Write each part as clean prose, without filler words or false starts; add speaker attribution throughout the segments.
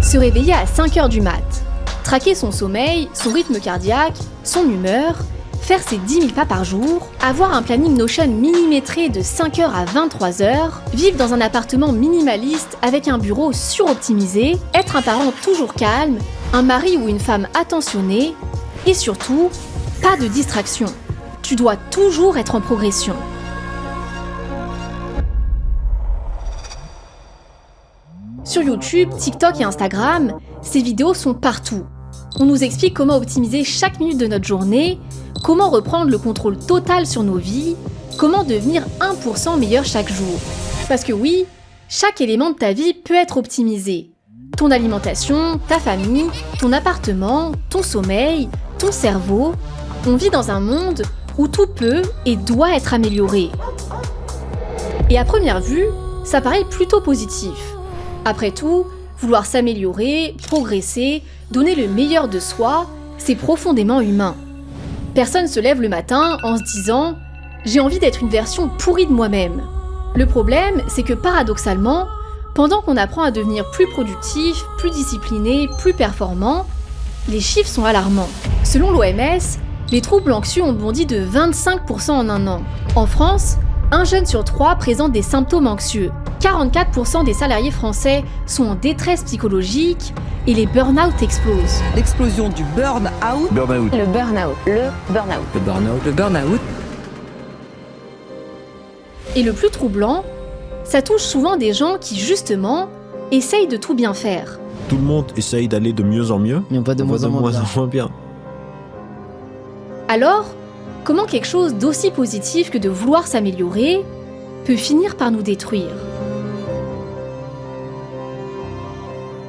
Speaker 1: Se réveiller à 5h du mat, traquer son sommeil, son rythme cardiaque, son humeur, faire ses 10 000 pas par jour, avoir un planning Notion millimétré de 5h à 23h, vivre dans un appartement minimaliste avec un bureau suroptimisé, être un parent toujours calme, un mari ou une femme attentionné, et surtout, pas de distraction. Tu dois toujours être en progression. Sur YouTube, TikTok et Instagram, ces vidéos sont partout. On nous explique comment optimiser chaque minute de notre journée, comment reprendre le contrôle total sur nos vies, comment devenir 1% meilleur chaque jour. Parce que oui, chaque élément de ta vie peut être optimisé. Ton alimentation, ta famille, ton appartement, ton sommeil, ton cerveau. On vit dans un monde où tout peut et doit être amélioré. Et à première vue, ça paraît plutôt positif. Après tout, vouloir s'améliorer, progresser, donner le meilleur de soi, c'est profondément humain. Personne se lève le matin en se disant « j'ai envie d'être une version pourrie de moi-même ». Le problème, c'est que paradoxalement, pendant qu'on apprend à devenir plus productif, plus discipliné, plus performant, les chiffres sont alarmants. Selon l'OMS, les troubles anxieux ont bondi de 25% en un an. En France, un jeune sur 3 présente des symptômes anxieux. 44% des salariés français sont en détresse psychologique et les burn-out explosent.
Speaker 2: L'explosion du burn-out.
Speaker 3: Le burn-out.
Speaker 1: Et le plus troublant, ça touche souvent des gens qui, justement, essayent de tout bien faire.
Speaker 4: Tout le monde essaye d'aller de mieux en mieux,
Speaker 3: Mais pas de moins en moins
Speaker 4: bien.
Speaker 1: Alors, comment quelque chose d'aussi positif que de vouloir s'améliorer peut finir par nous détruire ?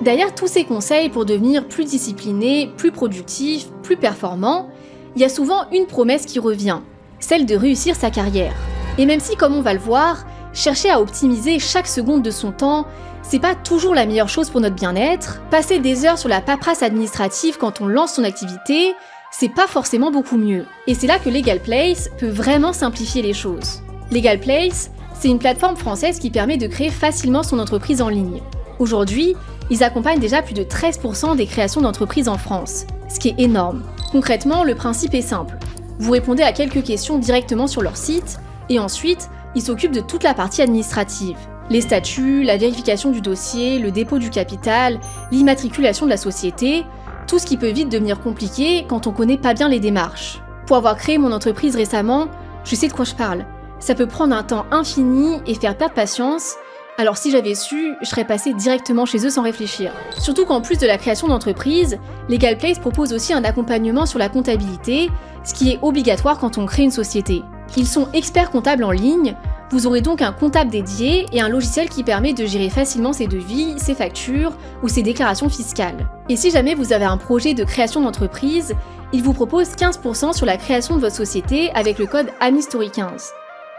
Speaker 1: Derrière tous ces conseils pour devenir plus discipliné, plus productif, plus performant, il y a souvent une promesse qui revient, celle de réussir sa carrière. Et même si, comme on va le voir, chercher à optimiser chaque seconde de son temps, c'est pas toujours la meilleure chose pour notre bien-être, passer des heures sur la paperasse administrative quand on lance son activité, c'est pas forcément beaucoup mieux. Et c'est là que Legal Place peut vraiment simplifier les choses. Legal Place, c'est une plateforme française qui permet de créer facilement son entreprise en ligne. Aujourd'hui, ils accompagnent déjà plus de 13% des créations d'entreprises en France, ce qui est énorme. Concrètement, le principe est simple. Vous répondez à quelques questions directement sur leur site, et ensuite, ils s'occupent de toute la partie administrative. Les statuts, la vérification du dossier, le dépôt du capital, l'immatriculation de la société, tout ce qui peut vite devenir compliqué quand on connaît pas bien les démarches. Pour avoir créé mon entreprise récemment, je sais de quoi je parle. Ça peut prendre un temps infini et faire perdre patience, alors si j'avais su, je serais passée directement chez eux sans réfléchir. Surtout qu'en plus de la création d'entreprise, Legal Place propose aussi un accompagnement sur la comptabilité, ce qui est obligatoire quand on crée une société. Ils sont experts comptables en ligne, vous aurez donc un comptable dédié et un logiciel qui permet de gérer facilement ses devis, ses factures ou ses déclarations fiscales. Et si jamais vous avez un projet de création d'entreprise, ils vous proposent 15% sur la création de votre société avec le code AMISTORY15.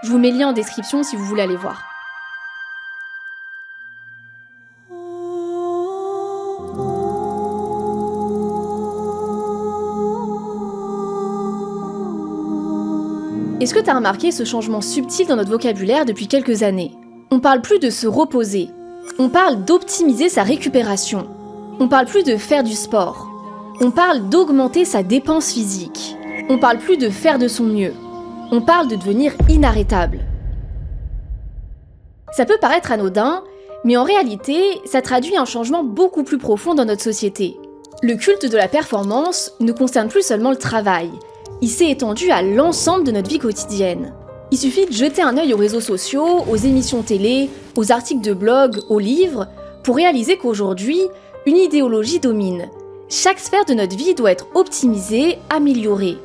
Speaker 1: Je vous mets le lien en description si vous voulez aller voir. Est-ce que tu as remarqué ce changement subtil dans notre vocabulaire depuis quelques années ? On parle plus de se reposer, on parle d'optimiser sa récupération, on parle plus de faire du sport, on parle d'augmenter sa dépense physique, on parle plus de faire de son mieux, on parle de devenir inarrêtable. Ça peut paraître anodin, mais en réalité, ça traduit un changement beaucoup plus profond dans notre société. Le culte de la performance ne concerne plus seulement le travail. Il s'est étendu à l'ensemble de notre vie quotidienne. Il suffit de jeter un œil aux réseaux sociaux, aux émissions télé, aux articles de blog, aux livres, pour réaliser qu'aujourd'hui, une idéologie domine. Chaque sphère de notre vie doit être optimisée, améliorée.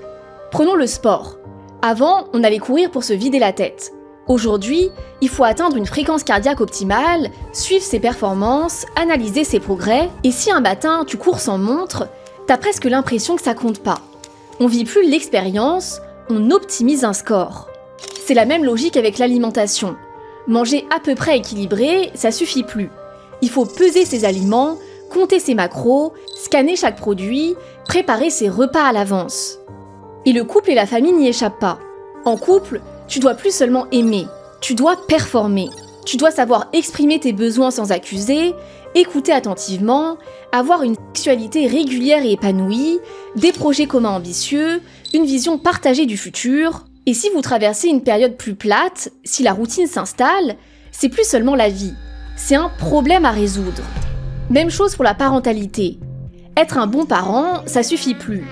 Speaker 1: Prenons le sport. Avant, on allait courir pour se vider la tête. Aujourd'hui, il faut atteindre une fréquence cardiaque optimale, suivre ses performances, analyser ses progrès, et si un matin tu cours sans montre, t'as presque l'impression que ça compte pas. On vit plus l'expérience, on optimise un score. C'est la même logique avec l'alimentation. Manger à peu près équilibré, ça suffit plus. Il faut peser ses aliments, compter ses macros, scanner chaque produit, préparer ses repas à l'avance. Et le couple et la famille n'y échappent pas. En couple, tu dois plus seulement aimer, tu dois performer. Tu dois savoir exprimer tes besoins sans accuser écouter attentivement, avoir une sexualité régulière et épanouie, des projets communs ambitieux, une vision partagée du futur. Et si vous traversez une période plus plate, si la routine s'installe, c'est plus seulement la vie, c'est un problème à résoudre. Même chose pour la parentalité. Être un bon parent, ça suffit plus.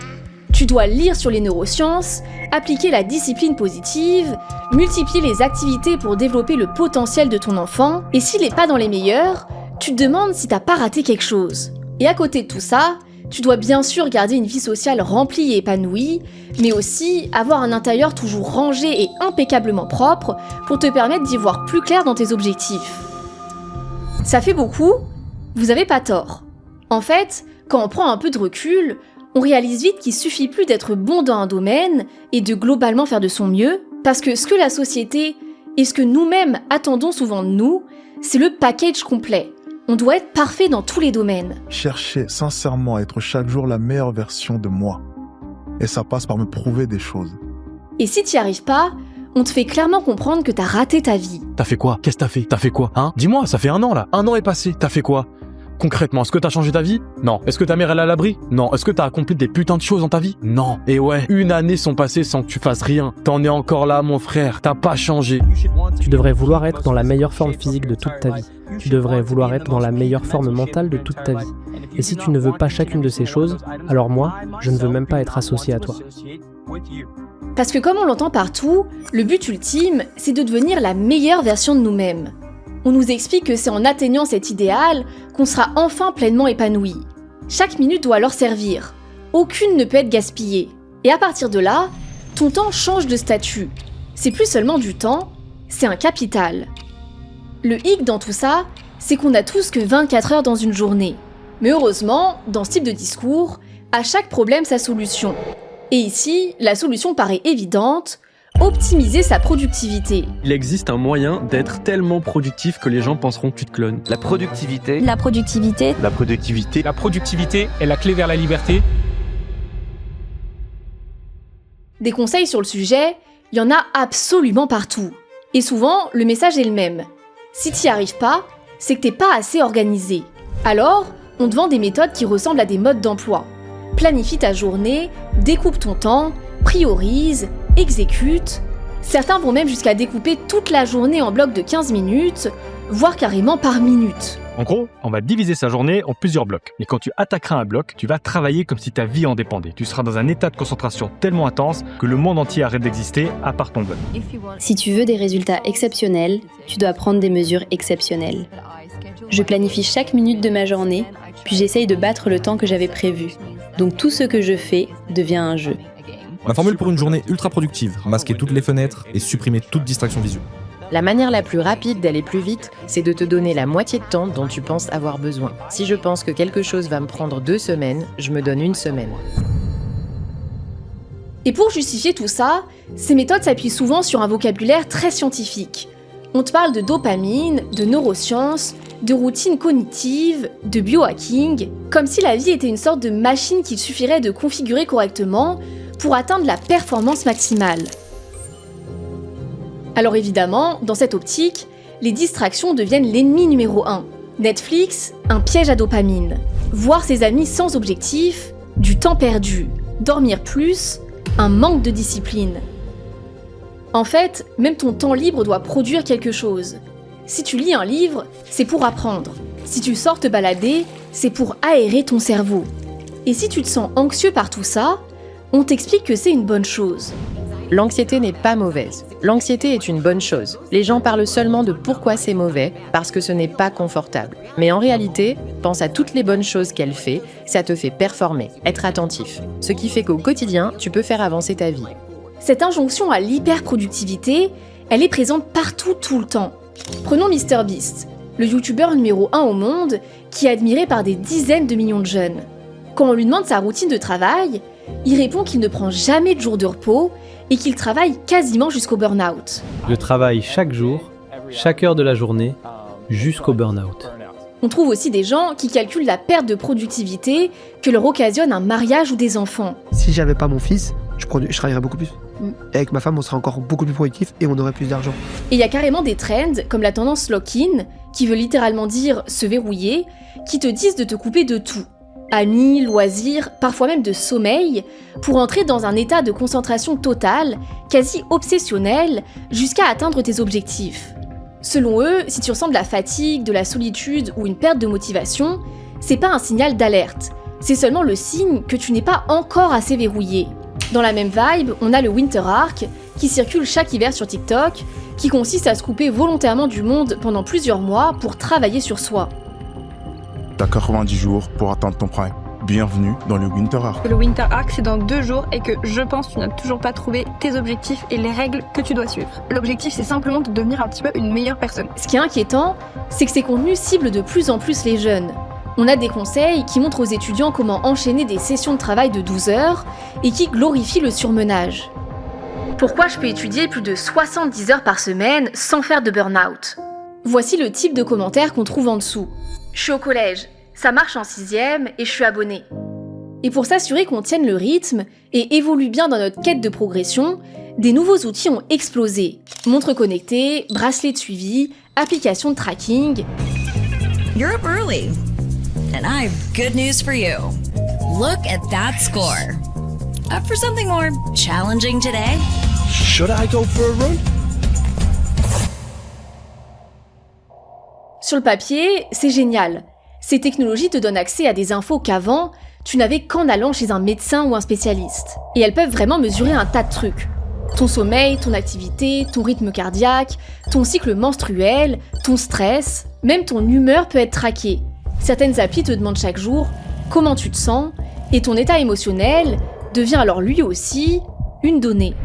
Speaker 1: Tu dois lire sur les neurosciences, appliquer la discipline positive, multiplier les activités pour développer le potentiel de ton enfant, et s'il n'est pas dans les meilleurs, tu te demandes si t'as pas raté quelque chose. Et à côté de tout ça, tu dois bien sûr garder une vie sociale remplie et épanouie, mais aussi avoir un intérieur toujours rangé et impeccablement propre pour te permettre d'y voir plus clair dans tes objectifs. Ça fait beaucoup ? Vous avez pas tort. En fait, quand on prend un peu de recul, on réalise vite qu'il suffit plus d'être bon dans un domaine et de globalement faire de son mieux, parce que ce que la société et ce que nous-mêmes attendons souvent de nous, c'est le package complet. On doit être parfait dans tous les domaines.
Speaker 3: Chercher sincèrement à être chaque jour la meilleure version de moi. Et ça passe par me prouver des choses.
Speaker 1: Et si t'y arrives pas, on te fait clairement comprendre que t'as raté ta vie.
Speaker 5: T'as fait quoi ? Qu'est-ce que t'as fait ? T'as fait quoi ? Hein ? Dis-moi, ça fait 1 an là. 1 an est passé. T'as fait quoi ? Concrètement, est-ce que t'as changé ta vie ? Non. Est-ce que ta mère elle est à l'abri ? Non. Est-ce que t'as accompli des putains de choses dans ta vie ? Non. Et ouais, 1 année sont passées sans que tu fasses rien. T'en es encore là, mon frère. T'as pas changé.
Speaker 6: Tu devrais vouloir être dans la meilleure forme physique de toute ta vie. Tu devrais vouloir être dans la meilleure forme mentale de toute ta vie. Et si tu ne veux pas chacune de ces choses, alors moi, je ne veux même pas être associé à toi.
Speaker 1: Parce que comme on l'entend partout, le but ultime, c'est de devenir la meilleure version de nous-mêmes. On nous explique que c'est en atteignant cet idéal qu'on sera enfin pleinement épanoui. Chaque minute doit alors servir. Aucune ne peut être gaspillée. Et à partir de là, ton temps change de statut. C'est plus seulement du temps, c'est un capital. Le hic dans tout ça, c'est qu'on n'a tous que 24 heures dans une journée. Mais heureusement, dans ce type de discours, à chaque problème sa solution. Et ici, la solution paraît évidente, optimiser sa productivité.
Speaker 7: Il existe un moyen d'être tellement productif que les gens penseront que tu te clones.
Speaker 8: La productivité.
Speaker 9: La productivité.
Speaker 4: La productivité.
Speaker 10: La productivité est la clé vers la liberté.
Speaker 1: Des conseils sur le sujet, il y en a absolument partout. Et souvent, le message est le même. Si t'y arrives pas, c'est que t'es pas assez organisé. Alors, on te vend des méthodes qui ressemblent à des modes d'emploi. Planifie ta journée, découpe ton temps, priorise, exécute. Certains vont même jusqu'à découper toute la journée en blocs de 15 minutes, voire carrément par minute.
Speaker 10: En gros, on va diviser sa journée en plusieurs blocs. Et quand tu attaqueras un bloc, tu vas travailler comme si ta vie en dépendait. Tu seras dans un état de concentration tellement intense que le monde entier arrête d'exister à part ton bloc.
Speaker 9: Si tu veux des résultats exceptionnels, tu dois prendre des mesures exceptionnelles. Je planifie chaque minute de ma journée, puis j'essaye de battre le temps que j'avais prévu. Donc tout ce que je fais devient un jeu.
Speaker 11: Ma formule pour une journée ultra productive, masquer toutes les fenêtres et supprimer toute distraction visuelle.
Speaker 12: La manière la plus rapide d'aller plus vite, c'est de te donner la moitié de temps dont tu penses avoir besoin. Si je pense que quelque chose va me prendre 2 semaines, je me donne 1 semaine.
Speaker 1: Et pour justifier tout ça, ces méthodes s'appuient souvent sur un vocabulaire très scientifique. On te parle de dopamine, de neurosciences, de routine cognitive, de biohacking, comme si la vie était une sorte de machine qu'il suffirait de configurer correctement pour atteindre la performance maximale. Alors évidemment, dans cette optique, les distractions deviennent l'ennemi numéro 1. Netflix, un piège à dopamine. Voir ses amis sans objectif, du temps perdu. Dormir plus, un manque de discipline. En fait, même ton temps libre doit produire quelque chose. Si tu lis un livre, c'est pour apprendre. Si tu sors te balader, c'est pour aérer ton cerveau. Et si tu te sens anxieux par tout ça, on t'explique que c'est une bonne chose.
Speaker 12: L'anxiété n'est pas mauvaise. L'anxiété est une bonne chose. Les gens parlent seulement de pourquoi c'est mauvais, parce que ce n'est pas confortable. Mais en réalité, pense à toutes les bonnes choses qu'elle fait, ça te fait performer, être attentif. Ce qui fait qu'au quotidien, tu peux faire avancer ta vie.
Speaker 1: Cette injonction à l'hyperproductivité, elle est présente partout tout le temps. Prenons MrBeast, le youtubeur numéro 1 au monde, qui est admiré par des dizaines de millions de jeunes. Quand on lui demande sa routine de travail, il répond qu'il ne prend jamais de jour de repos et qu'il travaille quasiment jusqu'au burn-out.
Speaker 6: Je travaille chaque jour, chaque heure de la journée, jusqu'au burn-out.
Speaker 1: On trouve aussi des gens qui calculent la perte de productivité que leur occasionne un mariage ou des enfants.
Speaker 13: Si j'avais pas mon fils, je travaillerais beaucoup plus. Et avec ma femme, on serait encore beaucoup plus productif et on aurait plus d'argent.
Speaker 1: Et il y a carrément des trends, comme la tendance lock-in, qui veut littéralement dire se verrouiller, qui te disent de te couper de tout. Amis, loisirs, parfois même de sommeil, pour entrer dans un état de concentration totale, quasi obsessionnel, jusqu'à atteindre tes objectifs. Selon eux, si tu ressens de la fatigue, de la solitude ou une perte de motivation, c'est pas un signal d'alerte, c'est seulement le signe que tu n'es pas encore assez verrouillé. Dans la même vibe, on a le Winter Arc, qui circule chaque hiver sur TikTok, qui consiste à se couper volontairement du monde pendant plusieurs mois pour travailler sur soi.
Speaker 3: T'as 90 jours pour atteindre ton prime. Bienvenue dans le Winter Arc.
Speaker 8: Le Winter Arc, c'est dans 2 jours et que je pense que tu n'as toujours pas trouvé tes objectifs et les règles que tu dois suivre. L'objectif, c'est simplement de devenir un petit peu une meilleure personne.
Speaker 1: Ce qui est inquiétant, c'est que ces contenus ciblent de plus en plus les jeunes. On a des conseils qui montrent aux étudiants comment enchaîner des sessions de travail de 12 heures et qui glorifient le surmenage. Pourquoi je peux étudier plus de 70 heures par semaine sans faire de burn-out ? Voici le type de commentaires qu'on trouve en dessous. Je suis au collège, ça marche en 6e et je suis abonné. Et pour s'assurer qu'on tienne le rythme et évolue bien dans notre quête de progression, des nouveaux outils ont explosé. Montres connectées, bracelets de suivi, applications de tracking.
Speaker 14: You're up early. And I have good news for you. Look at that score. Up for something more challenging today?
Speaker 13: Should I go for a run?
Speaker 1: Sur le papier, c'est génial. Ces technologies te donnent accès à des infos qu'avant, tu n'avais qu'en allant chez un médecin ou un spécialiste. Et elles peuvent vraiment mesurer un tas de trucs. Ton sommeil, ton activité, ton rythme cardiaque, ton cycle menstruel, ton stress, même ton humeur peut être traquée. Certaines applis te demandent chaque jour comment tu te sens, et ton état émotionnel devient alors lui aussi une donnée.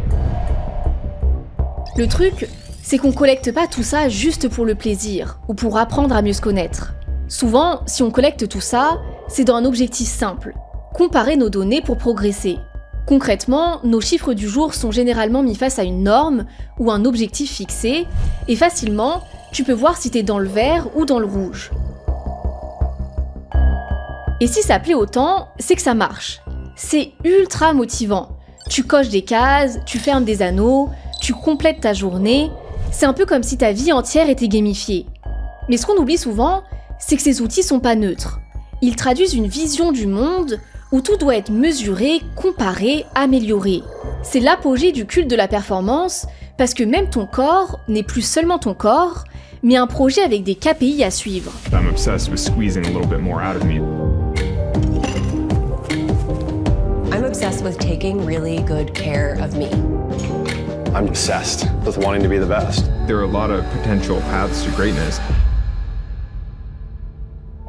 Speaker 1: Le truc, c'est qu'on collecte pas tout ça juste pour le plaisir, ou pour apprendre à mieux se connaître. Souvent, si on collecte tout ça, c'est dans un objectif simple, comparer nos données pour progresser. Concrètement, nos chiffres du jour sont généralement mis face à une norme ou un objectif fixé, et facilement, tu peux voir si t'es dans le vert ou dans le rouge. Et si ça plaît autant, c'est que ça marche. C'est ultra motivant. Tu coches des cases, tu fermes des anneaux, tu complètes ta journée. C'est un peu comme si ta vie entière était gamifiée. Mais ce qu'on oublie souvent, c'est que ces outils sont pas neutres. Ils traduisent une vision du monde où tout doit être mesuré, comparé, amélioré. C'est l'apogée du culte de la performance, parce que même ton corps n'est plus seulement ton corps, mais un projet avec des KPI à suivre.
Speaker 15: I'm obsessed with squeezing a little bit more out of me.
Speaker 16: I'm obsessed with taking really good care of me.
Speaker 17: I'm obsessed with wanting to be the best.
Speaker 15: There are a lot of potential paths to greatness.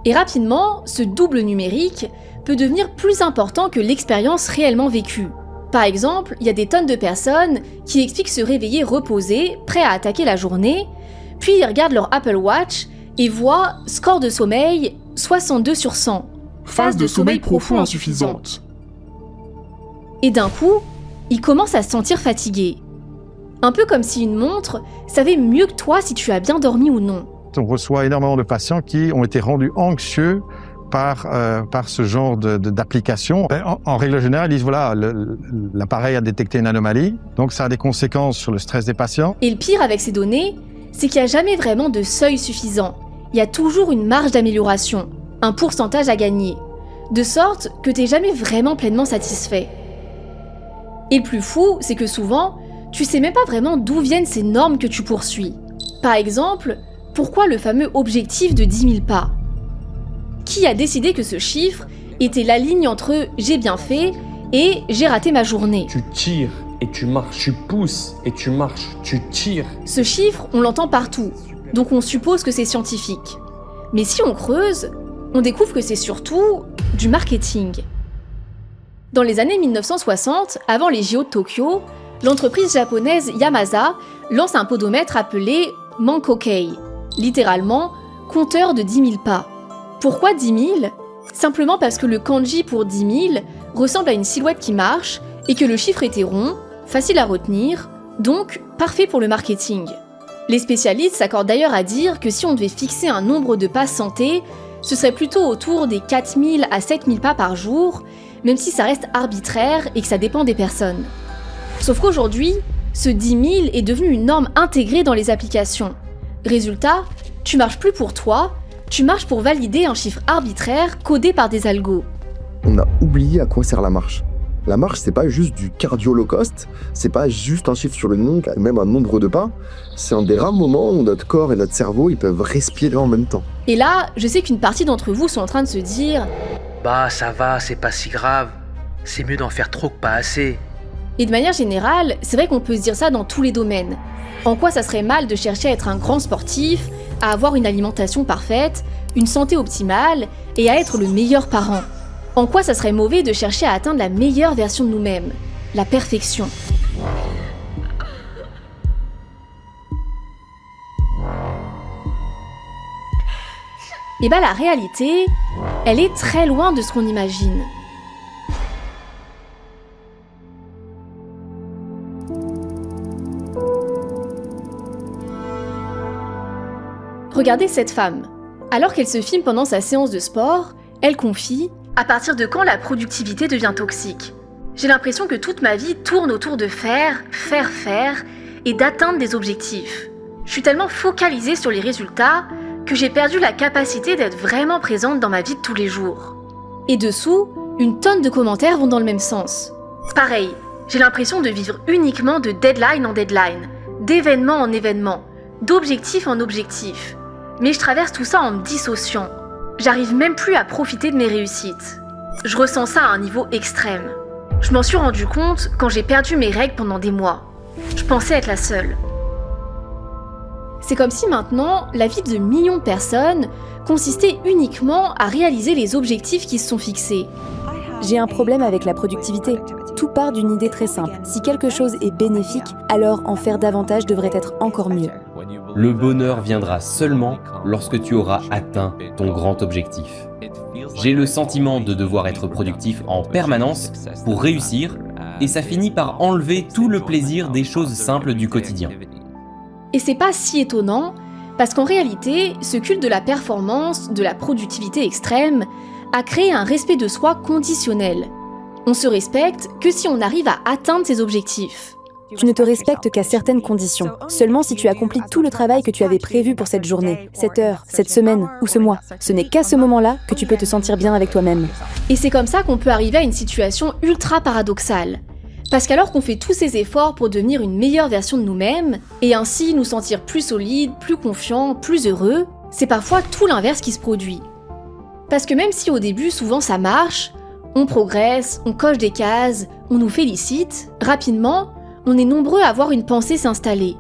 Speaker 1: Et rapidement, ce double numérique peut devenir plus important que l'expérience réellement vécue. Par exemple, il y a des tonnes de personnes qui expliquent se réveiller reposés, prêts à attaquer la journée, puis ils regardent leur Apple Watch et voient score de sommeil 62 sur 100.
Speaker 18: Phase de sommeil profond insuffisante.
Speaker 1: Et d'un coup, ils commencent à se sentir fatigués. Un peu comme si une montre savait mieux que toi si tu as bien dormi ou non.
Speaker 19: On reçoit énormément de patients qui ont été rendus anxieux par ce genre d'application. En règle générale, ils disent voilà, l'appareil a détecté une anomalie, donc ça a des conséquences sur le stress des patients.
Speaker 1: Et le pire avec ces données, c'est qu'il n'y a jamais vraiment de seuil suffisant. Il y a toujours une marge d'amélioration, un pourcentage à gagner, de sorte que tu n'es jamais vraiment pleinement satisfait. Et le plus fou, c'est que souvent, tu sais même pas vraiment d'où viennent ces normes que tu poursuis. Par exemple, pourquoi le fameux objectif de 10 000 pas ? Qui a décidé que ce chiffre était la ligne entre « j'ai bien fait » et « j'ai raté ma journée ».
Speaker 20: Tu tires et tu marches, tu pousses et tu marches, tu tires.
Speaker 1: Ce chiffre, on l'entend partout, donc on suppose que c'est scientifique. Mais si on creuse, on découvre que c'est surtout du marketing. Dans les années 1960, avant les JO de Tokyo, l'entreprise japonaise Yamasa lance un podomètre appelé Mankokei, littéralement compteur de 10 000 pas. Pourquoi 10 000 ? Simplement parce que le kanji pour 10 000 ressemble à une silhouette qui marche et que le chiffre était rond, facile à retenir, donc parfait pour le marketing. Les spécialistes s'accordent d'ailleurs à dire que si on devait fixer un nombre de pas santé, ce serait plutôt autour des 4 000 à 7 000 pas par jour, même si ça reste arbitraire et que ça dépend des personnes. Sauf qu'aujourd'hui, ce 10 000 est devenu une norme intégrée dans les applications. Résultat, Tu marches plus pour toi, tu marches pour valider un chiffre arbitraire codé par des algos.
Speaker 21: On a oublié à quoi sert la marche. La marche, c'est pas juste du cardio low cost, c'est pas juste un chiffre sur une montre, même un nombre de pas. C'est un des rares moments où notre corps et notre cerveau, ils peuvent respirer en même temps.
Speaker 1: Et là, je sais qu'une partie d'entre vous sont en train de se dire
Speaker 13: « Bah ça va, c'est pas si grave. C'est mieux d'en faire trop que pas assez. »
Speaker 1: Et de manière générale, c'est vrai qu'on peut se dire ça dans tous les domaines. En quoi ça serait mal de chercher à être un grand sportif, à avoir une alimentation parfaite, une santé optimale et à être le meilleur parent? En quoi ça serait mauvais de chercher à atteindre la meilleure version de nous-mêmes, la perfection? Et bah la réalité, elle est très loin de ce qu'on imagine. Regardez cette femme. Alors qu'elle se filme pendant sa séance de sport, elle confie « À partir de quand la productivité devient toxique ? J'ai l'impression que toute ma vie tourne autour de faire et d'atteindre des objectifs. Je suis tellement focalisée sur les résultats que j'ai perdu la capacité d'être vraiment présente dans ma vie de tous les jours. » Et dessous, une tonne de commentaires vont dans le même sens. Pareil, j'ai l'impression de vivre uniquement de deadline en deadline, d'événement en événement, d'objectif en objectif. Mais je traverse tout ça en me dissociant. J'arrive même plus à profiter de mes réussites. Je ressens ça à un niveau extrême. Je m'en suis rendu compte quand j'ai perdu mes règles pendant des mois. Je pensais être la seule. C'est comme si maintenant, la vie de millions de personnes consistait uniquement à réaliser les objectifs qui se sont fixés.
Speaker 22: J'ai un problème avec la productivité. Tout part d'une idée très simple. Si quelque chose est bénéfique, alors en faire davantage devrait être encore mieux.
Speaker 23: Le bonheur viendra seulement lorsque tu auras atteint ton grand objectif. J'ai le sentiment de devoir être productif en permanence pour réussir, et ça finit par enlever tout le plaisir des choses simples du quotidien.
Speaker 1: Et c'est pas si étonnant, parce qu'en réalité, ce culte de la performance, de la productivité extrême, a créé un respect de soi conditionnel. On se respecte que si on arrive à atteindre ses objectifs.
Speaker 22: Tu ne te respectes qu'à certaines conditions, seulement si tu accomplis tout le travail que tu avais prévu pour cette journée, cette heure, cette semaine ou ce mois. Ce n'est qu'à ce moment-là que tu peux te sentir bien avec toi-même.
Speaker 1: Et c'est comme ça qu'on peut arriver à une situation ultra paradoxale. Parce qu'alors qu'on fait tous ces efforts pour devenir une meilleure version de nous-mêmes, et ainsi nous sentir plus solides, plus confiants, plus heureux, c'est parfois tout l'inverse qui se produit. Parce que même si au début souvent ça marche, on progresse, on coche des cases, on nous félicite, rapidement, on est nombreux à voir une pensée s'installer.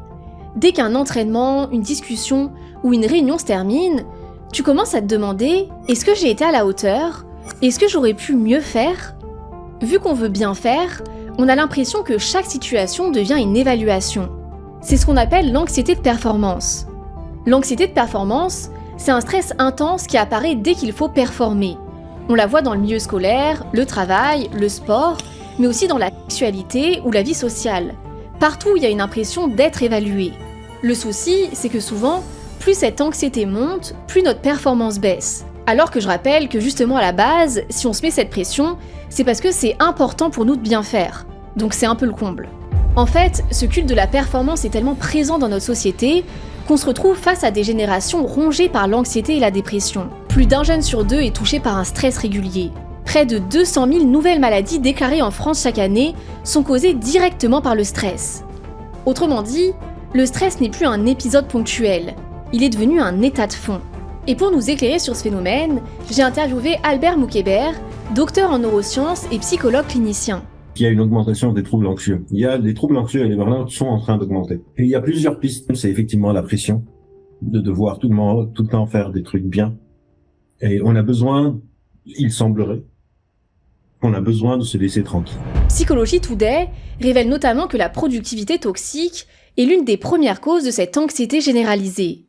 Speaker 1: Dès qu'un entraînement, une discussion ou une réunion se termine, tu commences à te demander « Est-ce que j'ai été à la hauteur ? Est-ce que j'aurais pu mieux faire ?» Vu qu'on veut bien faire, on a l'impression que chaque situation devient une évaluation. C'est ce qu'on appelle l'anxiété de performance. L'anxiété de performance, c'est un stress intense qui apparaît dès qu'il faut performer. On la voit dans le milieu scolaire, le travail, le sport, mais aussi dans la sexualité ou la vie sociale. Partout, il y a une impression d'être évalué. Le souci, c'est que souvent, plus cette anxiété monte, plus notre performance baisse. Alors que je rappelle que justement à la base, si on se met cette pression, c'est parce que c'est important pour nous de bien faire. Donc c'est un peu le comble. En fait, ce culte de la performance est tellement présent dans notre société qu'on se retrouve face à des générations rongées par l'anxiété et la dépression. Plus d'un jeune sur deux est touché par un stress régulier. Près de 200 000 nouvelles maladies déclarées en France chaque année sont causées directement par le stress. Autrement dit, le stress n'est plus un épisode ponctuel, il est devenu un état de fond. Et pour nous éclairer sur ce phénomène, j'ai interviewé Albert Moukébert, docteur en neurosciences et psychologue clinicien.
Speaker 24: Il y a une augmentation des troubles anxieux. Il y a les troubles anxieux et les burn-out sont en train d'augmenter. Et il y a plusieurs pistes. C'est effectivement la pression de devoir tout le temps faire des trucs bien. Et on a besoin, il semblerait, qu'on a besoin de se laisser tranquille.
Speaker 1: Psychologie Today révèle notamment que la productivité toxique est l'une des premières causes de cette anxiété généralisée.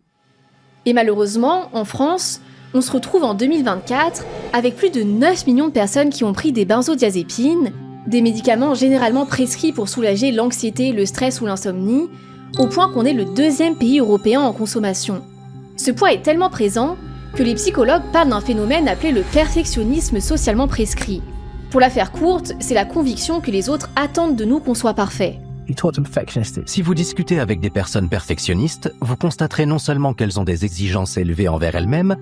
Speaker 1: Et malheureusement, en France, on se retrouve en 2024 avec plus de 9 millions de personnes qui ont pris des benzodiazépines, des médicaments généralement prescrits pour soulager l'anxiété, le stress ou l'insomnie, au point qu'on est le 2e pays européen en consommation. Ce poids est tellement présent que les psychologues parlent d'un phénomène appelé le perfectionnisme socialement prescrit. Pour la faire courte, c'est la conviction que les autres attendent de nous qu'on soit parfait.
Speaker 2: Si vous discutez avec des personnes perfectionnistes, vous constaterez non seulement qu'elles ont des exigences élevées envers elles-mêmes,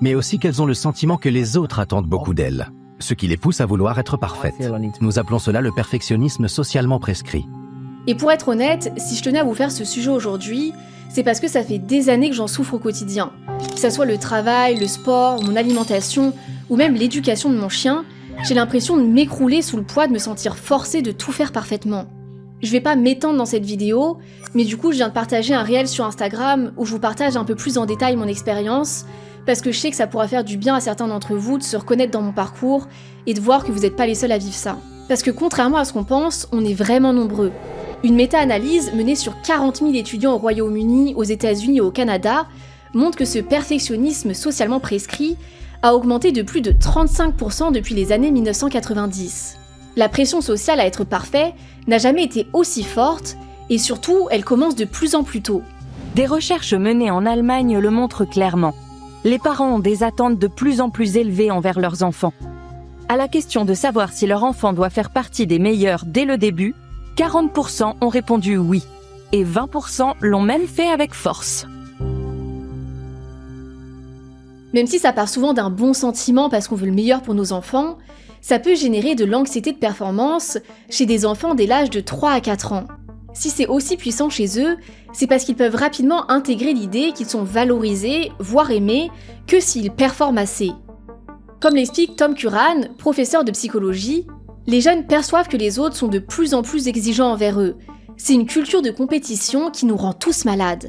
Speaker 2: mais aussi qu'elles ont le sentiment que les autres attendent beaucoup d'elles, ce qui les pousse à vouloir être parfaites. Nous appelons cela le perfectionnisme socialement prescrit.
Speaker 1: Et pour être honnête, si je tenais à vous faire ce sujet aujourd'hui, c'est parce que ça fait des années que j'en souffre au quotidien. Que ça soit le travail, le sport, mon alimentation, ou même l'éducation de mon chien, j'ai l'impression de m'écrouler sous le poids de me sentir forcée de tout faire parfaitement. Je vais pas m'étendre dans cette vidéo, mais du coup je viens de partager un réel sur Instagram où je vous partage un peu plus en détail mon expérience, parce que je sais que ça pourra faire du bien à certains d'entre vous de se reconnaître dans mon parcours et de voir que vous n'êtes pas les seuls à vivre ça. Parce que contrairement à ce qu'on pense, on est vraiment nombreux. Une méta-analyse menée sur 40 000 étudiants au Royaume-Uni, aux États-Unis et au Canada montre que ce perfectionnisme socialement prescrit a augmenté de plus de 35% depuis les années 1990. La pression sociale à être parfait n'a jamais été aussi forte et surtout, elle commence de plus en plus tôt.
Speaker 4: Des recherches menées en Allemagne le montrent clairement. Les parents ont des attentes de plus en plus élevées envers leurs enfants. À la question de savoir si leur enfant doit faire partie des meilleurs dès le début, 40% ont répondu oui, et 20% l'ont même fait avec force.
Speaker 1: Même si ça part souvent d'un bon sentiment parce qu'on veut le meilleur pour nos enfants, ça peut générer de l'anxiété de performance chez des enfants dès l'âge de 3 à 4 ans. Si c'est aussi puissant chez eux, c'est parce qu'ils peuvent rapidement intégrer l'idée qu'ils sont valorisés, voire aimés, que s'ils performent assez. Comme l'explique Tom Curran, professeur de psychologie, les jeunes perçoivent que les autres sont de plus en plus exigeants envers eux. C'est une culture de compétition qui nous rend tous malades.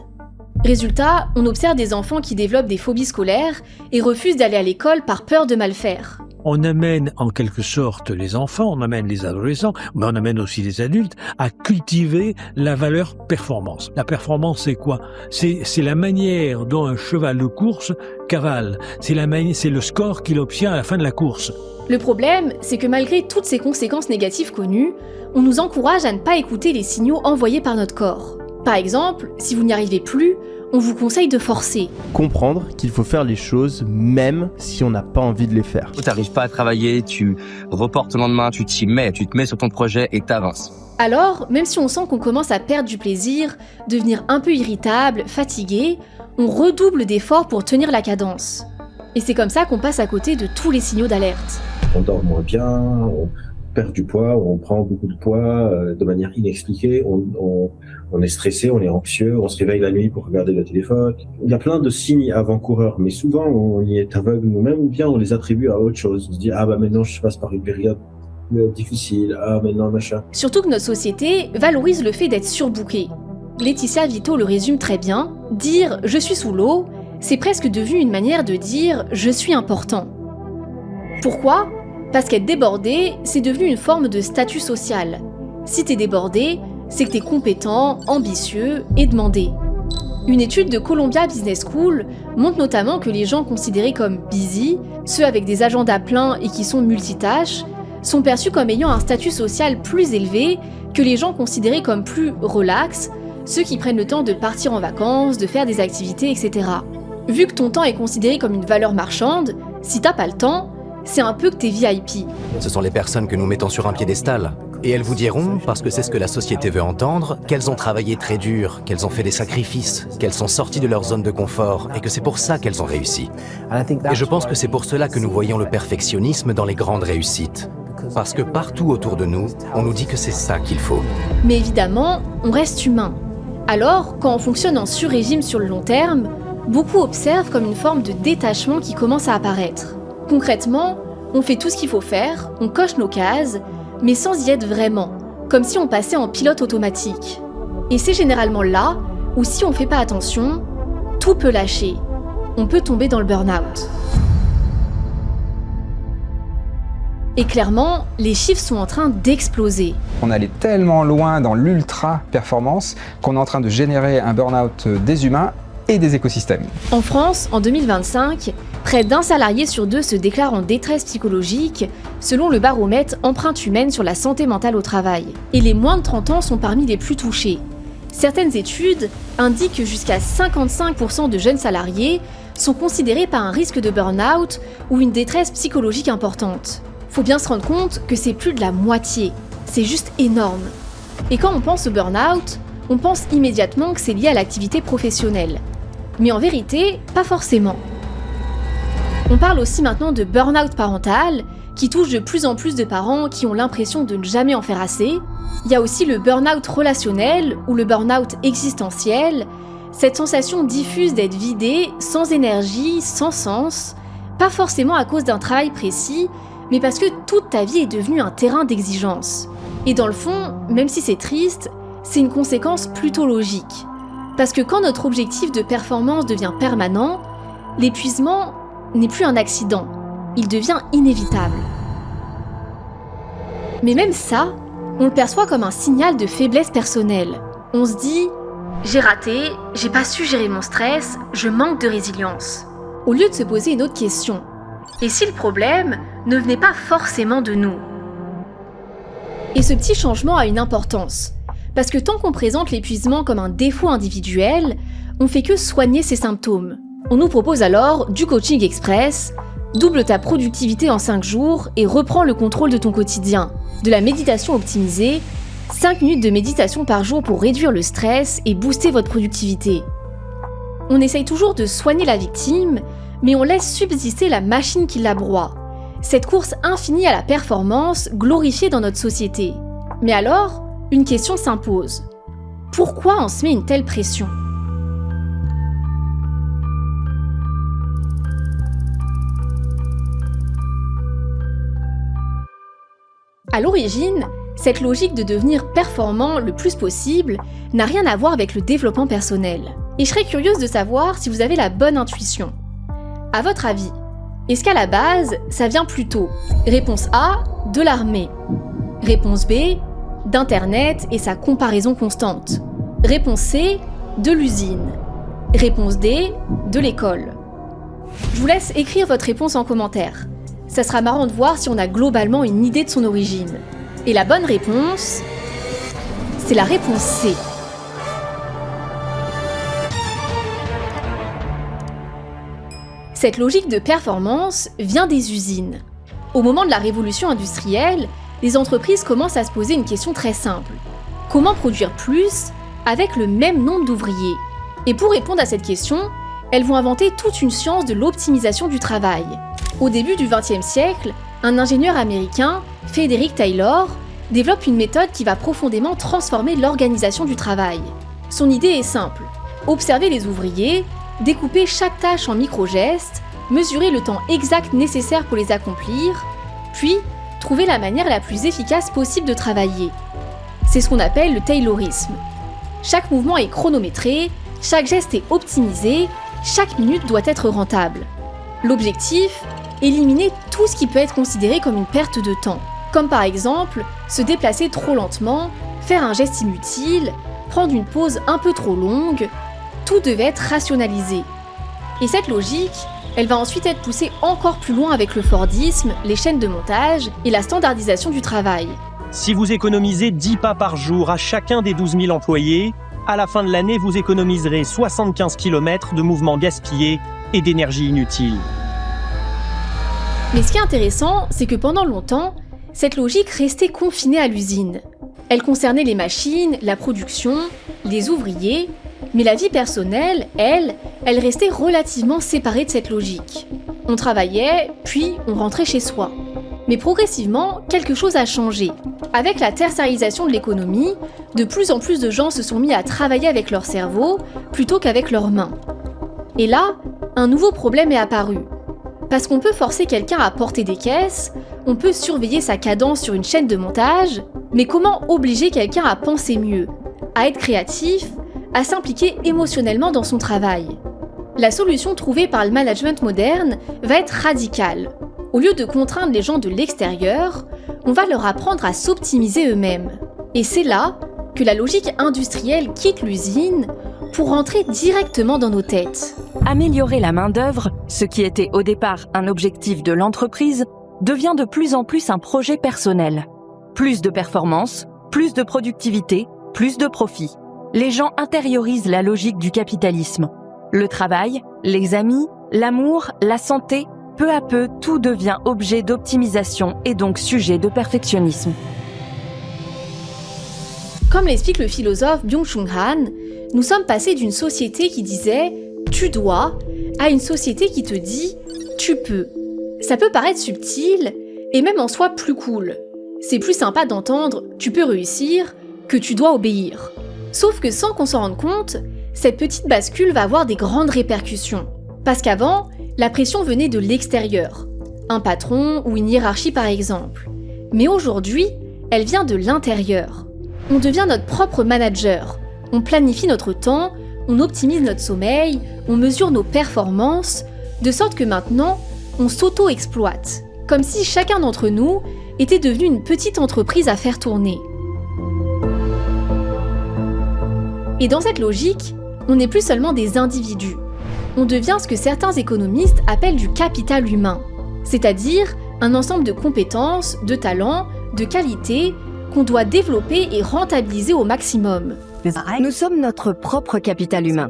Speaker 1: Résultat, on observe des enfants qui développent des phobies scolaires et refusent d'aller à l'école par peur de mal faire.
Speaker 5: On amène en quelque sorte les enfants, on amène les adolescents, mais on amène aussi les adultes à cultiver la valeur performance. La performance, c'est quoi ? C'est la manière dont un cheval de course cavale. C'est le score qu'il obtient à la fin de la course.
Speaker 1: Le problème, c'est que malgré toutes ces conséquences négatives connues, on nous encourage à ne pas écouter les signaux envoyés par notre corps. Par exemple, si vous n'y arrivez plus, on vous conseille de forcer.
Speaker 7: Comprendre qu'il faut faire les choses même si on n'a pas envie de les faire.
Speaker 25: Tu n'arrives pas à travailler, tu reportes le lendemain, tu te mets sur ton projet et t'avances.
Speaker 1: Alors, même si on sent qu'on commence à perdre du plaisir, devenir un peu irritable, fatigué, on redouble d'efforts pour tenir la cadence. Et c'est comme ça qu'on passe à côté de tous les signaux d'alerte.
Speaker 24: On dort moins bien, on perd du poids, on prend beaucoup de poids de manière inexpliquée, on est stressé, on est anxieux, on se réveille la nuit pour regarder le téléphone. Il y a plein de signes avant-coureurs, mais souvent on y est aveugle nous-mêmes ou bien on les attribue à autre chose. On se dit « Ah bah maintenant je passe par une période difficile, ah maintenant machin ».
Speaker 1: Surtout que notre société valorise le fait d'être surbooké. Laetitia Vito le résume très bien, dire « je suis sous l'eau », c'est presque devenu une manière de dire « je suis important ». Pourquoi ? Parce qu'être débordé, c'est devenu une forme de statut social. Si t'es débordé, c'est que t'es compétent, ambitieux et demandé. Une étude de Columbia Business School montre notamment que les gens considérés comme busy, ceux avec des agendas pleins et qui sont multitâches, sont perçus comme ayant un statut social plus élevé que les gens considérés comme plus relax, ceux qui prennent le temps de partir en vacances, de faire des activités, etc. Vu que ton temps est considéré comme une valeur marchande, si t'as pas le temps, c'est un peu que t'es VIP.
Speaker 2: Ce sont les personnes que nous mettons sur un piédestal. Et elles vous diront, parce que c'est ce que la société veut entendre, qu'elles ont travaillé très dur, qu'elles ont fait des sacrifices, qu'elles sont sorties de leur zone de confort et que c'est pour ça qu'elles ont réussi. Et je pense que c'est pour cela que nous voyons le perfectionnisme dans les grandes réussites. Parce que partout autour de nous, on nous dit que c'est ça qu'il faut.
Speaker 1: Mais évidemment, on reste humain. Alors, quand on fonctionne en sur-régime sur le long terme, beaucoup observent comme une forme de détachement qui commence à apparaître. Concrètement, on fait tout ce qu'il faut faire, on coche nos cases, mais sans y être vraiment, comme si on passait en pilote automatique. Et c'est généralement là où si on fait pas attention, tout peut lâcher. On peut tomber dans le burn-out. Et clairement, les chiffres sont en train d'exploser.
Speaker 26: On allait tellement loin dans l'ultra-performance qu'on est en train de générer un burn-out des humains et des écosystèmes.
Speaker 1: En France, en 2025, près d'un salarié sur deux se déclare en détresse psychologique, selon le baromètre Empreinte humaine sur la santé mentale au travail. Et les moins de 30 ans sont parmi les plus touchés. Certaines études indiquent que jusqu'à 55% de jeunes salariés sont considérés par un risque de burn-out ou une détresse psychologique importante. Faut bien se rendre compte que c'est plus de la moitié. C'est juste énorme. Et quand on pense au burn-out, on pense immédiatement que c'est lié à l'activité professionnelle. Mais en vérité, pas forcément. On parle aussi maintenant de burn-out parental, qui touche de plus en plus de parents qui ont l'impression de ne jamais en faire assez. Il y a aussi le burn-out relationnel ou le burn-out existentiel, cette sensation diffuse d'être vidé, sans énergie, sans sens, pas forcément à cause d'un travail précis, mais parce que toute ta vie est devenue un terrain d'exigence. Et dans le fond, même si c'est triste, c'est une conséquence plutôt logique. Parce que quand notre objectif de performance devient permanent, l'épuisement n'est plus un accident, il devient inévitable. Mais même ça, on le perçoit comme un signal de faiblesse personnelle. On se dit « j'ai raté, j'ai pas su gérer mon stress, je manque de résilience ». Au lieu de se poser une autre question. Et si le problème ne venait pas forcément de nous ? Et ce petit changement a une importance. Parce que tant qu'on présente l'épuisement comme un défaut individuel, on fait que soigner ses symptômes. On nous propose alors du coaching express, double ta productivité en 5 jours et reprends le contrôle de ton quotidien, de la méditation optimisée, 5 minutes de méditation par jour pour réduire le stress et booster votre productivité. On essaye toujours de soigner la victime, mais on laisse subsister la machine qui l'abroie, cette course infinie à la performance glorifiée dans notre société. Mais alors, une question s'impose. Pourquoi on se met une telle pression ? À l'origine, cette logique de devenir performant le plus possible n'a rien à voir avec le développement personnel. Et je serais curieuse de savoir si vous avez la bonne intuition. À votre avis, est-ce qu'à la base, ça vient plutôt ? Réponse A, de l'armée. Réponse B, d'Internet et sa comparaison constante. Réponse C, de l'usine. Réponse D, de l'école. Je vous laisse écrire votre réponse en commentaire. Ça sera marrant de voir si on a globalement une idée de son origine. Et la bonne réponse, c'est la réponse C. Cette logique de performance vient des usines. Au moment de la révolution industrielle, les entreprises commencent à se poser une question très simple. Comment produire plus avec le même nombre d'ouvriers ? Et pour répondre à cette question, elles vont inventer toute une science de l'optimisation du travail. Au début du XXe siècle, un ingénieur américain, Frederick Taylor, développe une méthode qui va profondément transformer l'organisation du travail. Son idée est simple. Observer les ouvriers, découper chaque tâche en micro-gestes, mesurer le temps exact nécessaire pour les accomplir, puis trouver la manière la plus efficace possible de travailler. C'est ce qu'on appelle le taylorisme. Chaque mouvement est chronométré, chaque geste est optimisé, chaque minute doit être rentable. L'objectif ? Éliminer tout ce qui peut être considéré comme une perte de temps, comme par exemple se déplacer trop lentement, faire un geste inutile, prendre une pause un peu trop longue, tout devait être rationalisé. Et cette logique, elle va ensuite être poussée encore plus loin avec le Fordisme, les chaînes de montage et la standardisation du travail.
Speaker 3: Si vous économisez 10 pas par jour à chacun des 12 000 employés, à la fin de l'année, vous économiserez 75 km de mouvements gaspillés et d'énergie inutile.
Speaker 1: Mais ce qui est intéressant, c'est que pendant longtemps, cette logique restait confinée à l'usine. Elle concernait les machines, la production, les ouvriers, mais la vie personnelle, elle restait relativement séparée de cette logique. On travaillait, puis on rentrait chez soi. Mais progressivement, quelque chose a changé. Avec la tertiarisation de l'économie, de plus en plus de gens se sont mis à travailler avec leur cerveau plutôt qu'avec leurs mains. Et là, un nouveau problème est apparu. Parce qu'on peut forcer quelqu'un à porter des caisses, on peut surveiller sa cadence sur une chaîne de montage, mais comment obliger quelqu'un à penser mieux, à être créatif, à s'impliquer émotionnellement dans son travail ? La solution trouvée par le management moderne va être radicale. Au lieu de contraindre les gens de l'extérieur, on va leur apprendre à s'optimiser eux-mêmes. Et c'est là que la logique industrielle quitte l'usine pour entrer directement dans nos têtes.
Speaker 4: Améliorer la main-d'œuvre, ce qui était au départ un objectif de l'entreprise, devient de plus en plus un projet personnel. Plus de performance, plus de productivité, plus de profit. Les gens intériorisent la logique du capitalisme. Le travail, les amis, l'amour, la santé, peu à peu, tout devient objet d'optimisation et donc sujet de perfectionnisme.
Speaker 1: Comme l'explique le philosophe Byung-Chul Han, nous sommes passés d'une société qui disait « tu dois » à une société qui te dit « tu peux ». Ça peut paraître subtil, et même en soi plus cool. C'est plus sympa d'entendre « tu peux réussir » que « tu dois obéir ». Sauf que sans qu'on s'en rende compte, cette petite bascule va avoir des grandes répercussions. Parce qu'avant, la pression venait de l'extérieur. Un patron ou une hiérarchie par exemple. Mais aujourd'hui, elle vient de l'intérieur. On devient notre propre manager. On planifie notre temps, on optimise notre sommeil, on mesure nos performances, de sorte que maintenant, on s'auto-exploite. Comme si chacun d'entre nous était devenu une petite entreprise à faire tourner. Et dans cette logique, on n'est plus seulement des individus. On devient ce que certains économistes appellent du capital humain, c'est-à-dire un ensemble de compétences, de talents, de qualités qu'on doit développer et rentabiliser au maximum.
Speaker 4: Nous sommes notre propre capital humain,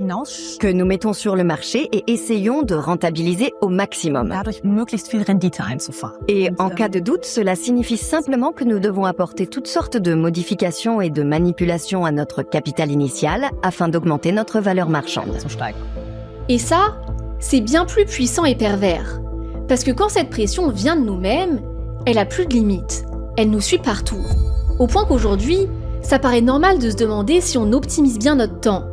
Speaker 4: que nous mettons sur le marché et essayons de rentabiliser au maximum. Et en cas de doute, cela signifie simplement que nous devons apporter toutes sortes de modifications et de manipulations à notre capital initial afin d'augmenter notre valeur marchande.
Speaker 1: Et ça, c'est bien plus puissant et pervers. Parce que quand cette pression vient de nous-mêmes, elle a plus de limites. Elle nous suit partout. Au point qu'aujourd'hui, ça paraît normal de se demander si on optimise bien notre temps.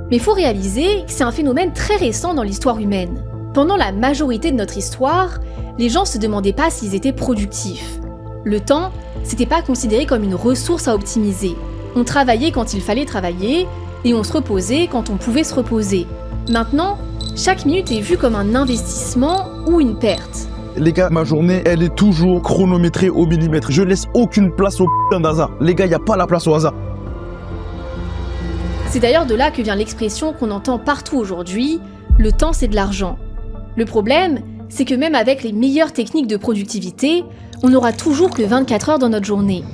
Speaker 1: Mais il faut réaliser que c'est un phénomène très récent dans l'histoire humaine. Pendant la majorité de notre histoire, les gens se demandaient pas s'ils étaient productifs. Le temps, c'était pas considéré comme une ressource à optimiser. On travaillait quand il fallait travailler, et on se reposait quand on pouvait se reposer. Maintenant, chaque minute est vue comme un investissement ou une perte.
Speaker 6: Les gars, ma journée, elle est toujours chronométrée au millimètre. Je laisse aucune place au putain d'hasard. Les gars, il n'y a pas la place au hasard.
Speaker 1: C'est d'ailleurs de là que vient l'expression qu'on entend partout aujourd'hui, le temps c'est de l'argent. Le problème, c'est que même avec les meilleures techniques de productivité, on n'aura toujours que 24 heures dans notre journée.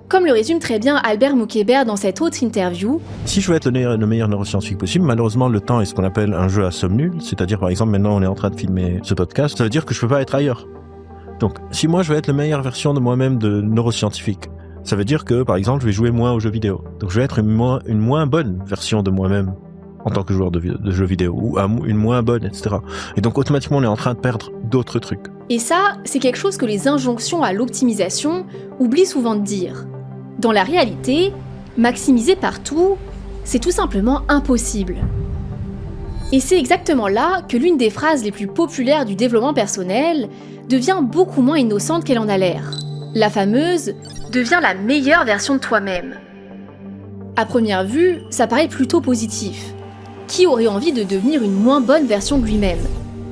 Speaker 1: Comme le résume très bien Albert Moukébert dans cette autre interview,
Speaker 8: si je veux être le meilleur neuroscientifique possible, malheureusement le temps est ce qu'on appelle un jeu à somme nulle, c'est-à-dire par exemple maintenant on est en train de filmer ce podcast, ça veut dire que je peux pas être ailleurs. Donc si moi je veux être la meilleure version de moi-même de neuroscientifique, ça veut dire que par exemple je vais jouer moins aux jeux vidéo. Donc je vais être une moins bonne version de moi-même en tant que joueur de jeux vidéo, ou une moins bonne, etc. Et donc automatiquement on est en train de perdre d'autres trucs.
Speaker 1: Et ça, c'est quelque chose que les injonctions à l'optimisation oublient souvent de dire. Dans la réalité, maximiser partout, c'est tout simplement impossible. Et c'est exactement là que l'une des phrases les plus populaires du développement personnel devient beaucoup moins innocente qu'elle en a l'air. La fameuse « deviens la meilleure version de toi-même ». À première vue, ça paraît plutôt positif. Qui aurait envie de devenir une moins bonne version de lui-même ?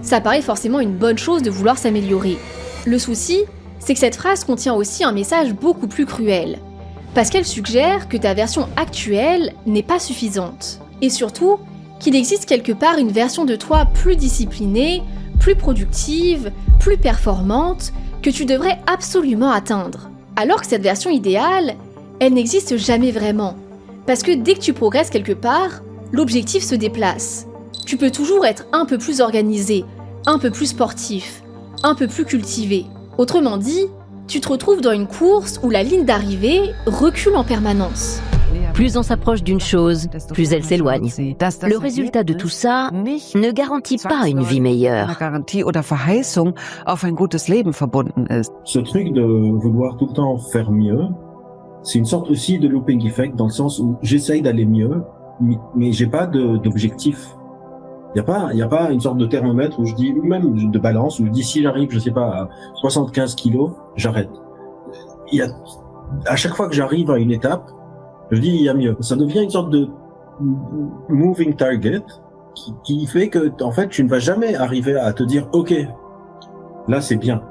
Speaker 1: Ça paraît forcément une bonne chose de vouloir s'améliorer. Le souci, c'est que cette phrase contient aussi un message beaucoup plus cruel. Parce qu'elle suggère que ta version actuelle n'est pas suffisante. Et surtout, qu'il existe quelque part une version de toi plus disciplinée, plus productive, plus performante, que tu devrais absolument atteindre. Alors que cette version idéale, elle n'existe jamais vraiment. Parce que dès que tu progresses quelque part, l'objectif se déplace. Tu peux toujours être un peu plus organisé, un peu plus sportif, un peu plus cultivé. Autrement dit, tu te retrouves dans une course où la ligne d'arrivée recule en permanence.
Speaker 9: Plus on s'approche d'une chose, plus elle s'éloigne. Le résultat de tout ça ne garantit pas une vie meilleure.
Speaker 24: Ce truc de vouloir tout le temps faire mieux, c'est une sorte aussi de looping effect dans le sens où j'essaye d'aller mieux, mais j'ai pas d'objectif. Il y a pas une sorte de thermomètre où je dis, ou même de balance, où je dis si j'arrive, je sais pas, à 75 kilos, j'arrête. À chaque fois que j'arrive à une étape, je dis il y a mieux. Ça devient une sorte de moving target qui fait que, en fait, tu ne vas jamais arriver à te dire, ok, là c'est bien.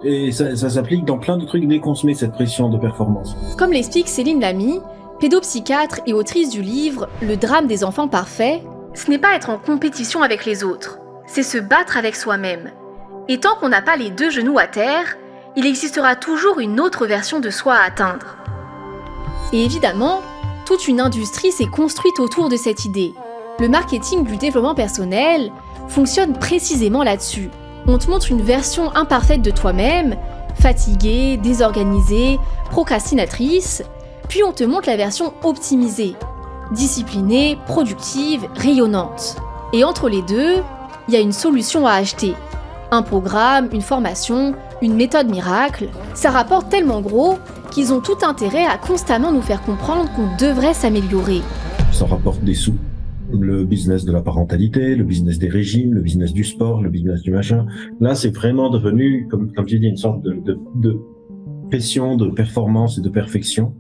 Speaker 24: Et ça s'applique dans plein de trucs dès qu'on se met cette pression de performance.
Speaker 1: Comme l'explique Céline Lamy, pédopsychiatre et autrice du livre « Le drame des enfants parfaits », ce n'est pas être en compétition avec les autres, c'est se battre avec soi-même. Et tant qu'on n'a pas les deux genoux à terre, il existera toujours une autre version de soi à atteindre. Et évidemment, toute une industrie s'est construite autour de cette idée. Le marketing du développement personnel fonctionne précisément là-dessus. On te montre une version imparfaite de toi-même, fatiguée, désorganisée, procrastinatrice, Puis on te montre la version optimisée, disciplinée, productive, rayonnante. Et entre les deux, il y a une solution à acheter. Un programme, une formation, une méthode miracle. Ça rapporte tellement gros qu'ils ont tout intérêt à constamment nous faire comprendre qu'on devrait s'améliorer.
Speaker 24: Ça rapporte des sous. Le business de la parentalité, le business des régimes, le business du sport, le business du machin. Là, c'est vraiment devenu, comme j'ai dit, une sorte de pression, de performance et de perfection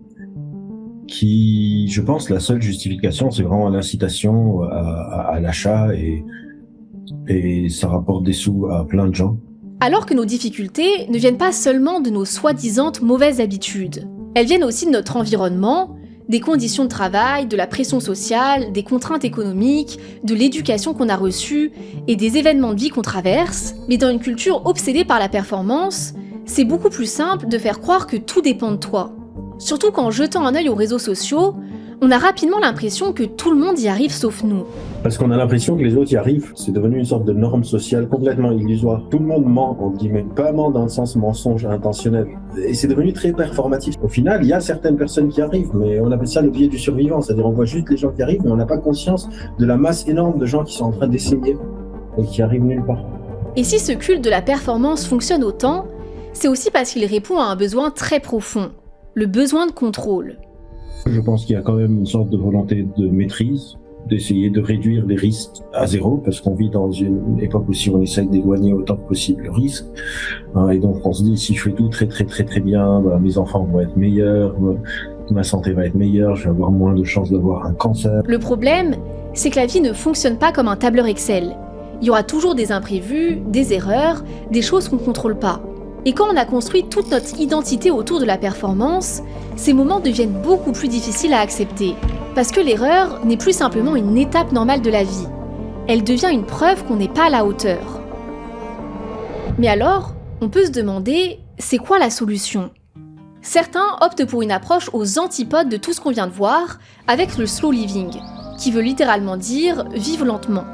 Speaker 24: qui, je pense, la seule justification, c'est vraiment l'incitation à l'achat et ça rapporte des sous à plein de gens.
Speaker 1: Alors que nos difficultés ne viennent pas seulement de nos soi-disant mauvaises habitudes. Elles viennent aussi de notre environnement, des conditions de travail, de la pression sociale, des contraintes économiques, de l'éducation qu'on a reçue et des événements de vie qu'on traverse. Mais dans une culture obsédée par la performance, c'est beaucoup plus simple de faire croire que tout dépend de toi. Surtout qu'en jetant un œil aux réseaux sociaux, on a rapidement l'impression que tout le monde y arrive sauf nous.
Speaker 24: Parce qu'on a l'impression que les autres y arrivent. C'est devenu une sorte de norme sociale complètement illusoire. Tout le monde ment, on dit, mais pas ment dans le sens mensonge intentionnel. Et c'est devenu très performatif. Au final, il y a certaines personnes qui arrivent, mais on appelle ça le biais du survivant. C'est-à-dire on voit juste les gens qui arrivent, mais on n'a pas conscience de la masse énorme de gens qui sont en train d'essayer et qui arrivent nulle part.
Speaker 1: Et si ce culte de la performance fonctionne autant, c'est aussi parce qu'il répond à un besoin très profond, le besoin de contrôle.
Speaker 24: Je pense qu'il y a quand même une sorte de volonté de maîtrise, d'essayer de réduire les risques à zéro, parce qu'on vit dans une époque où si on essaye d'éloigner autant que possible le risque. Et donc on se dit, si je fais tout très très très très bien, mes enfants vont être meilleurs, ma santé va être meilleure, je vais avoir moins de chances d'avoir un cancer.
Speaker 1: Le problème, c'est que la vie ne fonctionne pas comme un tableur Excel. Il y aura toujours des imprévus, des erreurs, des choses qu'on ne contrôle pas. Et quand on a construit toute notre identité autour de la performance, ces moments deviennent beaucoup plus difficiles à accepter. Parce que l'erreur n'est plus simplement une étape normale de la vie. Elle devient une preuve qu'on n'est pas à la hauteur. Mais alors, on peut se demander, c'est quoi la solution ? Certains optent pour une approche aux antipodes de tout ce qu'on vient de voir, avec le slow living, qui veut littéralement dire vivre lentement.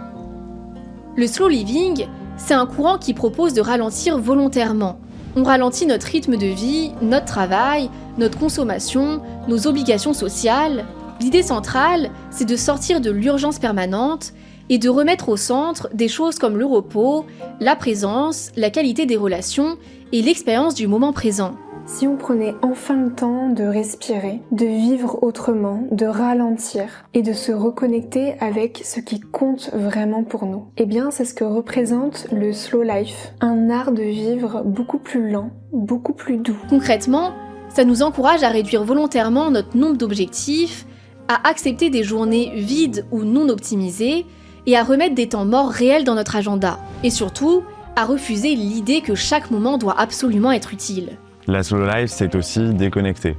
Speaker 1: Le slow living, c'est un courant qui propose de ralentir volontairement. On ralentit notre rythme de vie, notre travail, notre consommation, nos obligations sociales. L'idée centrale, c'est de sortir de l'urgence permanente et de remettre au centre des choses comme le repos, la présence, la qualité des relations et l'expérience du moment présent.
Speaker 10: Si on prenait enfin le temps de respirer, de vivre autrement, de ralentir et de se reconnecter avec ce qui compte vraiment pour nous, eh bien c'est ce que représente le slow life, un art de vivre beaucoup plus lent, beaucoup plus doux.
Speaker 1: Concrètement, ça nous encourage à réduire volontairement notre nombre d'objectifs, à accepter des journées vides ou non optimisées et à remettre des temps morts réels dans notre agenda. Et surtout, à refuser l'idée que chaque moment doit absolument être utile.
Speaker 11: La slow life, c'est aussi déconnecter.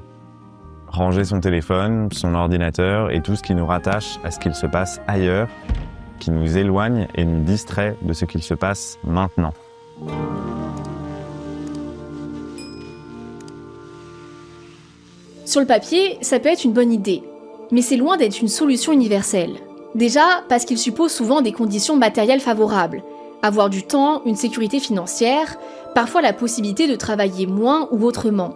Speaker 11: Ranger son téléphone, son ordinateur et tout ce qui nous rattache à ce qu'il se passe ailleurs, qui nous éloigne et nous distrait de ce qu'il se passe maintenant.
Speaker 1: Sur le papier, ça peut être une bonne idée, mais c'est loin d'être une solution universelle. Déjà, parce qu'il suppose souvent des conditions matérielles favorables, avoir du temps, une sécurité financière, parfois la possibilité de travailler moins ou autrement.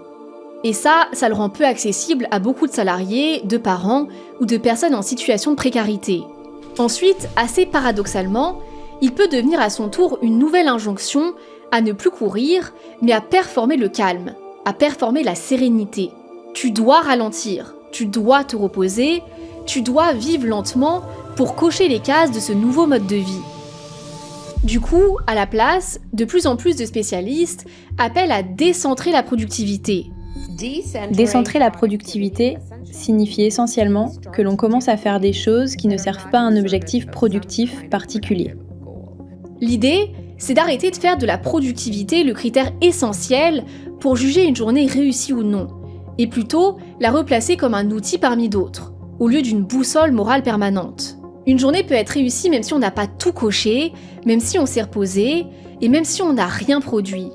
Speaker 1: Et ça le rend peu accessible à beaucoup de salariés, de parents ou de personnes en situation de précarité. Ensuite, assez paradoxalement, il peut devenir à son tour une nouvelle injonction à ne plus courir, mais à performer le calme, à performer la sérénité. Tu dois ralentir, tu dois te reposer, tu dois vivre lentement pour cocher les cases de ce nouveau mode de vie. Du coup, à la place, de plus en plus de spécialistes appellent à décentrer la productivité.
Speaker 22: Décentrer la productivité signifie essentiellement que l'on commence à faire des choses qui ne servent pas à un objectif productif particulier.
Speaker 1: L'idée, c'est d'arrêter de faire de la productivité le critère essentiel pour juger une journée réussie ou non, et plutôt la replacer comme un outil parmi d'autres, au lieu d'une boussole morale permanente. Une journée peut être réussie même si on n'a pas tout coché, même si on s'est reposé, et même si on n'a rien produit.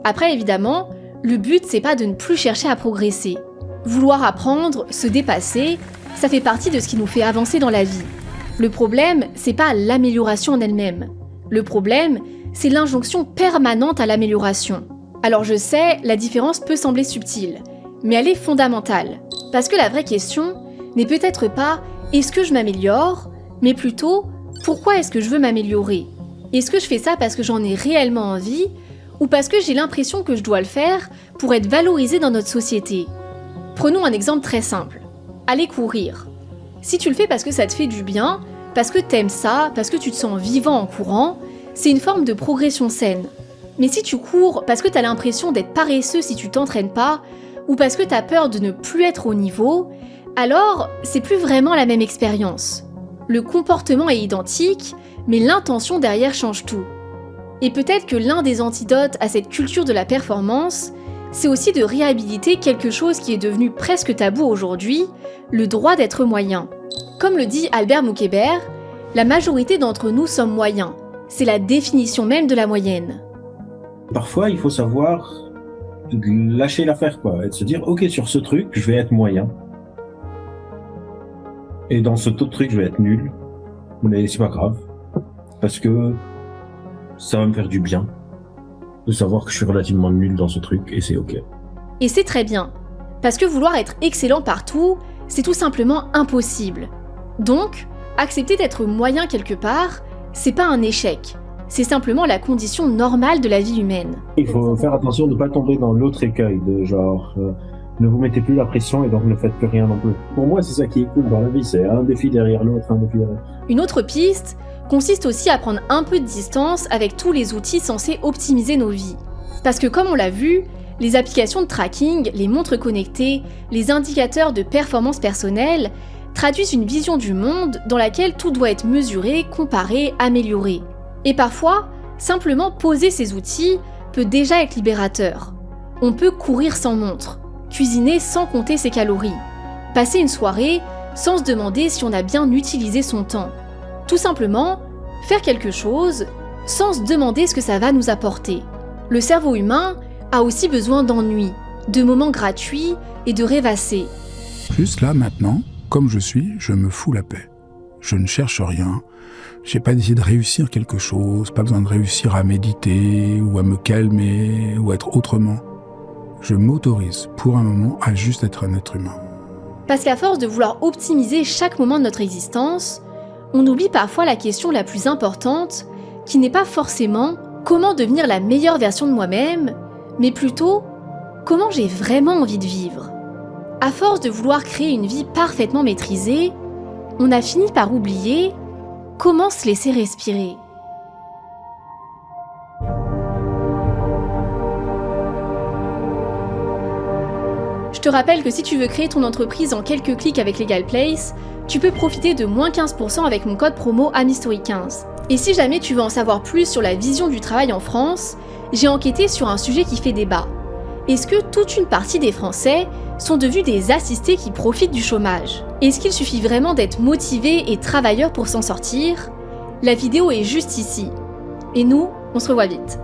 Speaker 1: Après, évidemment, le but, c'est pas de ne plus chercher à progresser. Vouloir apprendre, se dépasser, ça fait partie de ce qui nous fait avancer dans la vie. Le problème, c'est pas l'amélioration en elle-même. Le problème, c'est l'injonction permanente à l'amélioration. Alors je sais, la différence peut sembler subtile, mais elle est fondamentale. Parce que la vraie question n'est peut-être pas « est-ce que je m'améliore ?», mais plutôt « pourquoi est-ce que je veux m'améliorer ? Est-ce que je fais ça parce que j'en ai réellement envie ou parce que j'ai l'impression que je dois le faire pour être valorisé dans notre société ?» Prenons un exemple très simple. Aller courir. Si tu le fais parce que ça te fait du bien, parce que t'aimes ça, parce que tu te sens vivant en courant, c'est une forme de progression saine. Mais si tu cours parce que t'as l'impression d'être paresseux si tu t'entraînes pas, ou parce que t'as peur de ne plus être au niveau, alors c'est plus vraiment la même expérience. Le comportement est identique, mais l'intention derrière change tout. Et peut-être que l'un des antidotes à cette culture de la performance, c'est aussi de réhabiliter quelque chose qui est devenu presque tabou aujourd'hui, le droit d'être moyen. Comme le dit Albert Moukébert, la majorité d'entre nous sommes moyens. C'est la définition même de la moyenne.
Speaker 24: Parfois, il faut savoir lâcher l'affaire, quoi, et de se dire, ok, sur ce truc, je vais être moyen. Et dans cet autre truc, je vais être nul. Mais c'est pas grave. Parce que ça va me faire du bien de savoir que je suis relativement nul dans ce truc, et c'est ok.
Speaker 1: Et c'est très bien. Parce que vouloir être excellent partout, c'est tout simplement impossible. Donc, accepter d'être moyen quelque part, c'est pas un échec. C'est simplement la condition normale de la vie humaine.
Speaker 24: Il faut faire attention de ne pas tomber dans l'autre écueil de genre ne vous mettez plus la pression et donc ne faites plus rien non plus. Pour moi, c'est ça qui est cool dans la vie, c'est un défi derrière l'autre, un défi derrière.
Speaker 1: Une autre piste consiste aussi à prendre un peu de distance avec tous les outils censés optimiser nos vies. Parce que comme on l'a vu, les applications de tracking, les montres connectées, les indicateurs de performance personnelle traduisent une vision du monde dans laquelle tout doit être mesuré, comparé, amélioré. Et parfois, simplement poser ces outils peut déjà être libérateur. On peut courir sans montre, cuisiner sans compter ses calories, passer une soirée sans se demander si on a bien utilisé son temps. Tout simplement, faire quelque chose sans se demander ce que ça va nous apporter. Le cerveau humain a aussi besoin d'ennui, de moments gratuits et de rêvasser.
Speaker 12: Juste là, maintenant, comme je suis, je me fous la paix. Je ne cherche rien. J'ai pas d'essayer de réussir quelque chose, pas besoin de réussir à méditer ou à me calmer ou à être autrement. Je m'autorise pour un moment à juste être un être humain.
Speaker 1: Parce qu'à force de vouloir optimiser chaque moment de notre existence, on oublie parfois la question la plus importante, qui n'est pas forcément comment devenir la meilleure version de moi-même, mais plutôt comment j'ai vraiment envie de vivre. À force de vouloir créer une vie parfaitement maîtrisée, on a fini par oublier comment se laisser respirer. Je te rappelle que si tu veux créer ton entreprise en quelques clics avec LegalPlace, tu peux profiter de moins 15% avec mon code promo AMISTORY15. Et si jamais tu veux en savoir plus sur la vision du travail en France, j'ai enquêté sur un sujet qui fait débat. Est-ce que toute une partie des Français sont devenus des assistés qui profitent du chômage ? Est-ce qu'il suffit vraiment d'être motivé et travailleur pour s'en sortir ? La vidéo est juste ici. Et nous, on se revoit vite.